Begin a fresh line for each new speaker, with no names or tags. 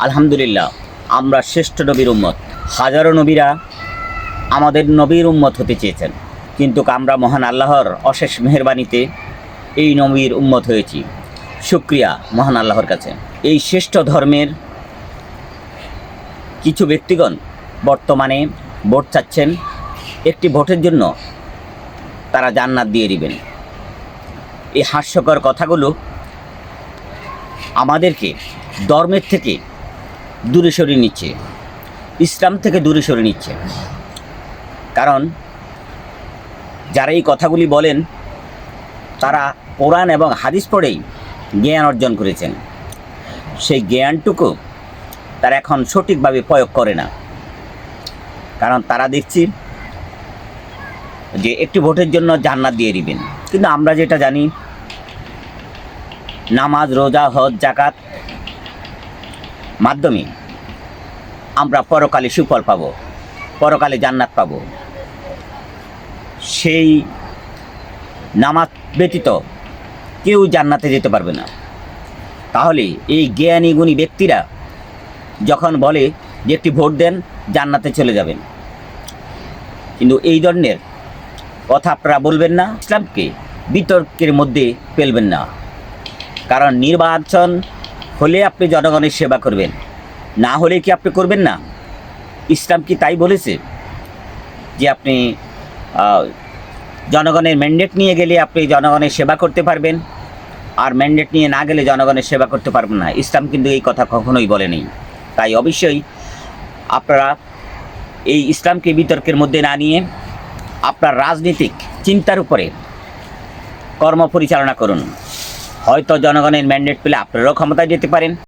আলহামদুলিল্লাহ, আমরা শ্রেষ্ঠ নবীর উম্মত। হাজারো নবীরা আমাদের নবীর উম্মত হতে চেয়েছেন, কিন্তু আমরা মহান আল্লাহর অশেষ মেহেরবানিতে এই নবীর উম্মত হয়েছি। শুকরিয়া মহান আল্লাহর কাছে। এই শ্রেষ্ঠ ধর্মের কিছু ব্যক্তিগণ বর্তমানে ভোট চাচ্ছেন, একটি ভোটের জন্য তারা জান্নাত দিয়ে দিবেন। এই হাস্যকর কথাগুলো আমাদেরকে ধর্মের থেকে দূরে সরিয়ে নিচ্ছে, ইসলাম থেকে দূরে সরিয়ে নিচ্ছে। কারণ যারা এই কথাগুলি বলেন তারা কোরআন এবং হাদিস পড়েই জ্ঞান অর্জন করেছেন। সেই জ্ঞানটুকু তারা এখন সঠিকভাবে প্রয়োগ করে না। কারণ তারা দেখছি যে একটি ভোটের জন্য জান্নাত দিয়ে দিবেন, কিন্তু আমরা যেটা জানি, নামাজ, রোজা, হজ, যাকাত মাধ্যমে আমরা পরকালে সুফল পাব, পরকালে জান্নাত পাব। সেই নামাজ ব্যতীত কেউ জান্নাতে যেতে পারবে না। তাহলে এই জ্ঞানী গুণী ব্যক্তিরা যখন বলে যে একটি ভোট দেন, জান্নাতে চলে যাবেন, কিন্তু এই ধরনের কথা আপনারা বলবেন না, ইসলামকে বিতর্কের মধ্যে ফেলবেন না। কারণ নির্বাচন হলে আপনি জনগণের সেবা করবেন, না হলে কি আপনি করবেন না? ইসলাম কি তাই বলেছে যে আপনি জনগণের ম্যান্ডেট নিয়ে গেলে আপনি জনগণের সেবা করতে পারবেন, আর ম্যান্ডেট নিয়ে না গেলে জনগণের সেবা করতে পারবেন না? ইসলাম কিন্তু এই কথা কখনোই বলেনি। তাই অবশ্যই আপনারা এই ইসলামকে বিতর্কের মধ্যে না নিয়ে আপনার রাজনীতিক চিন্তার উপরে কর্ম পরিচালনা করুন। হয়তো জনগণের ম্যান্ডেট পেলে আপনারাও ক্ষমতায় যেতে পারেন।